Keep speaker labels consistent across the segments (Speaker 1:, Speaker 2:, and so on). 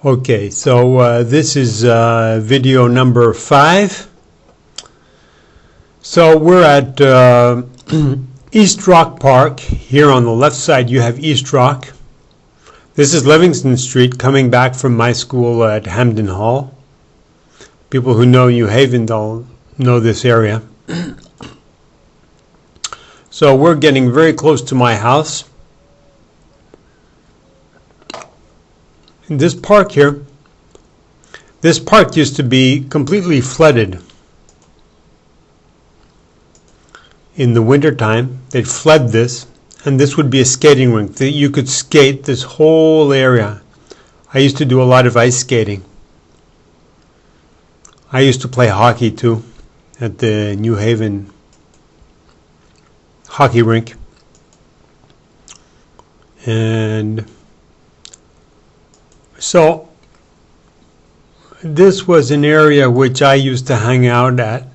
Speaker 1: Okay, so this is video number 5. So we're at East Rock Park. Here on the left side you have East Rock. This is Livingston Street, coming back from my school at Hamden Hall. People who know New Haven, they'll know this area. So we're getting very close to my house. In this park here, this park used to be completely flooded. In the winter time, they'd flood this, and this would be a skating rink that you could skate this whole area. I used to do a lot of ice skating. I used to play hockey too at the New Haven hockey rink. And so this was an area which I used to hang out at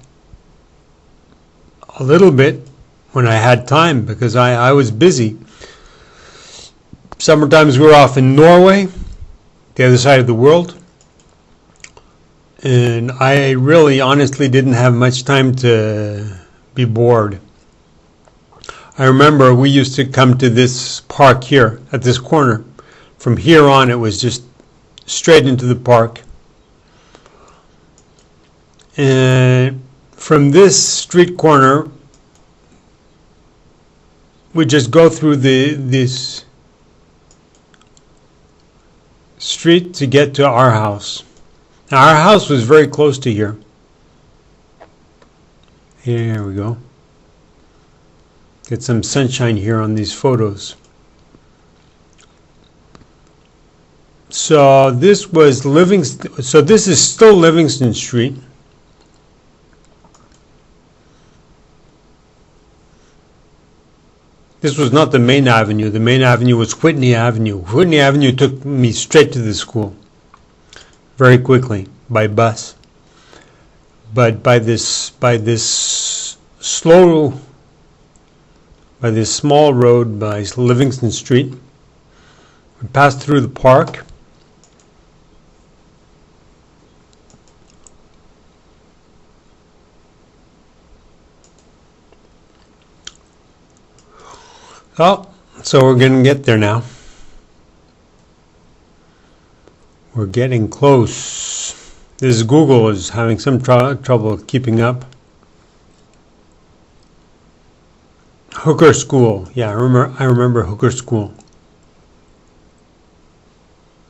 Speaker 1: a little bit when I had time, because I was busy. Summertimes we were off in Norway, the other side of the world, and I really honestly didn't have much time to be bored. I remember we used to come to this park here at this corner. From here on it was just straight into the park. And from this street corner, we just go through this street to get to our house. Now, our house was very close to here. Here we go. Get some sunshine here on these photos. So this was Livingston. So this is still Livingston Street. This was not the main avenue. The main avenue was Whitney Avenue. Whitney Avenue took me straight to the school very quickly by bus. But by this small road by Livingston Street, we passed through the park. Oh, so we're going to get there now. We're getting close. This Google is having some trouble keeping up. Hooker School. Yeah, I remember Hooker School.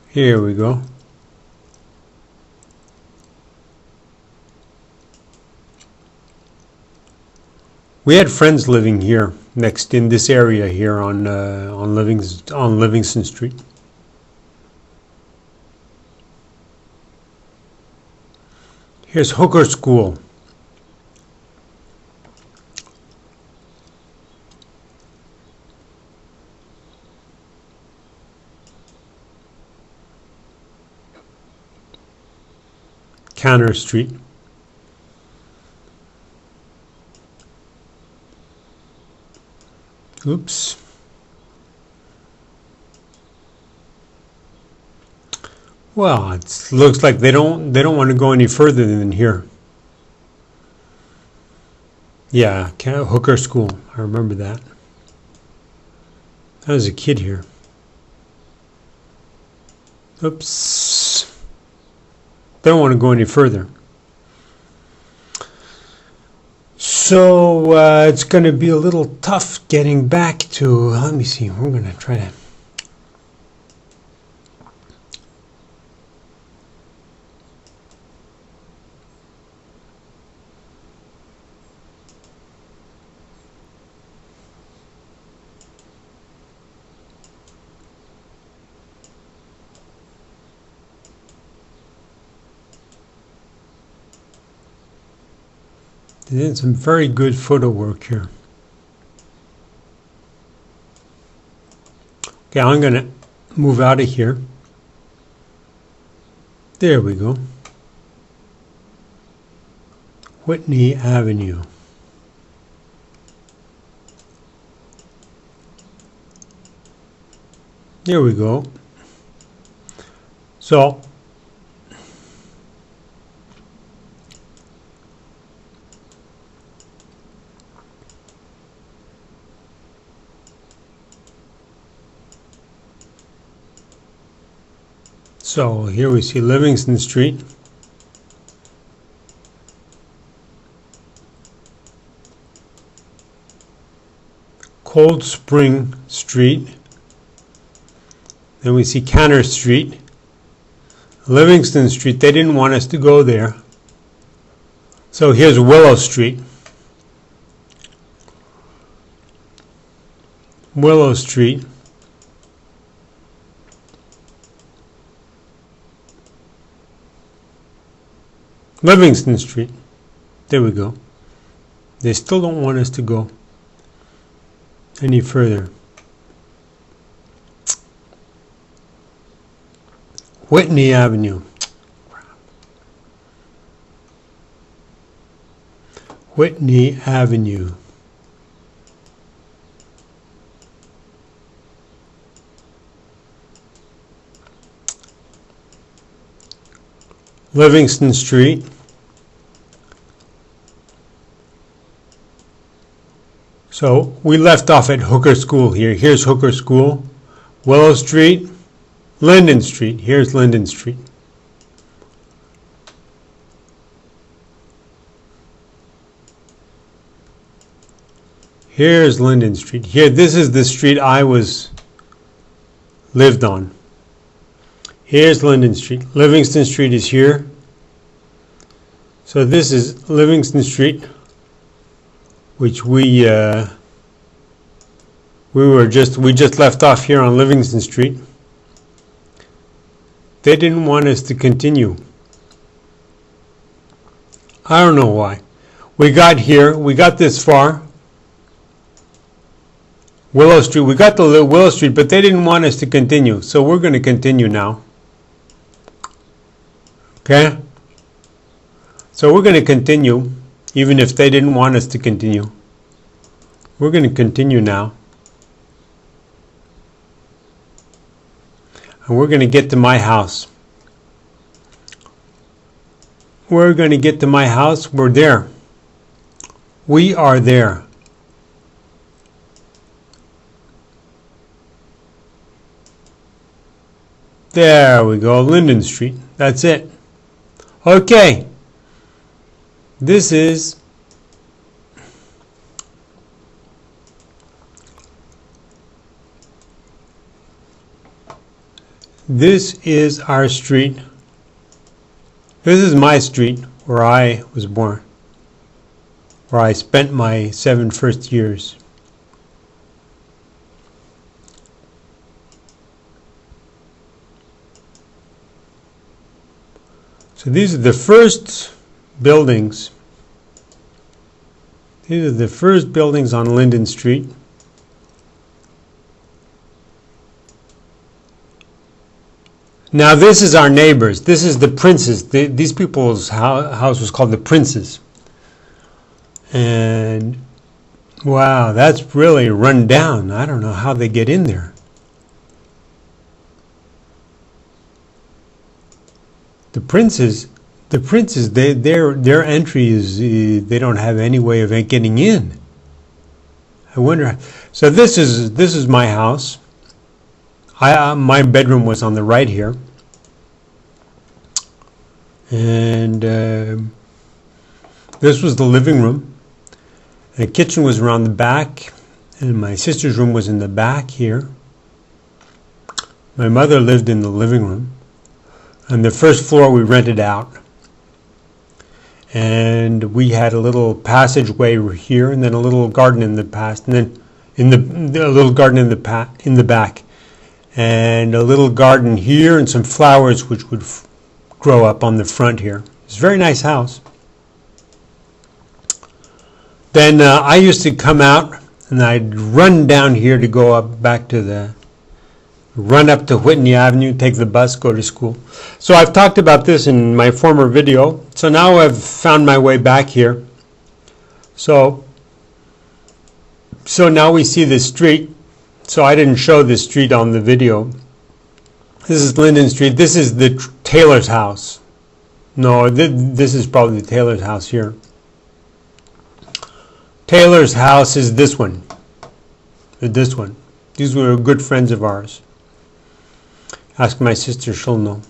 Speaker 1: Here we go. We had friends living here, next in this area here on Livingston Street. Here's Hooker School. Canner Street. Oops. Well, it looks like they don't want to go any further than here. Yeah, Hooker School. I remember that. I was a kid here. Oops. They don't want to go any further. So it's going to be a little tough getting back to, let me see, we're going to try to. They did some very good photo work here. Okay, I'm going to move out of here. There we go. Whitney Avenue. There we go. So here we see Livingston Street. Cold Spring Street. Then we see Cantor Street. Livingston Street, they didn't want us to go there. So here's Willow Street. Willow Street. Livingston Street. There we go. They still don't want us to go any further. Whitney Avenue. Whitney Avenue. Livingston Street. So we left off at Hooker School here. Here's Hooker School. Willow Street. Linden Street. Here's Linden Street. Here's Linden Street. Here, this is the street I lived on. Here's Linden Street. Livingston Street is here. So this is Livingston Street, which we just left off here on Livingston Street. They didn't want us to continue. I don't know why. We got here, we got this far. Willow Street, we got to Willow Street, but they didn't want us to continue. So we're going to continue now. Okay? So we're going to continue, even if they didn't want us to continue. We're going to continue now. And we're going to get to my house. We're going to get to my house. We're there. We are there. There we go, Linden Street. That's it. Okay. This is our street. This is my street where I was born, where I spent my first 7 years. So these are the first buildings. These are the first buildings on Linden Street. Now this is our neighbors. This is the Princes. These people's house was called the Princes. And wow, that's really run down. I don't know how they get in there. The Princes, their entry is, they don't have any way of getting in. I wonder. So this is my house. My bedroom was on the right here, and this was the living room. The kitchen was around the back, and my sister's room was in the back here. My mother lived in the living room, and the first floor we rented out. And we had a little passageway here, and then a little garden in the past, and then a little garden in the back. And a little garden here and some flowers which would grow up on the front here. It's a very nice house. Then I used to come out and I'd run down here to go up back to run up to Whitney Avenue, take the bus, go to school. So I've talked about this in my former video. So now I've found my way back here. So now we see the street. So I didn't show this street on the video. This is Linden Street. This is the Taylor's house. No, this is probably the Taylor's house here. Taylor's house is this one. This one. These were good friends of ours. Ask my sister, she'll know.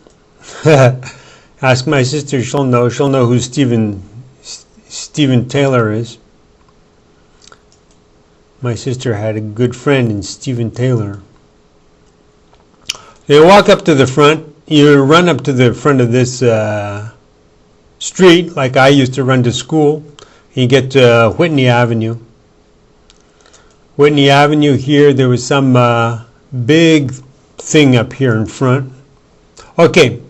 Speaker 1: Ask my sister, she'll know. She'll know who Stephen Taylor is. My sister had a good friend in Stephen Taylor. You walk up to the front. You run up to the front of this street, like I used to run to school. You get to Whitney Avenue. Whitney Avenue here, there was some big thing up here in front. Okay,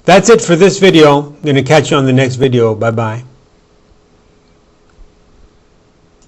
Speaker 1: that's it for this video. I'm going to catch you on the next video. Bye-bye.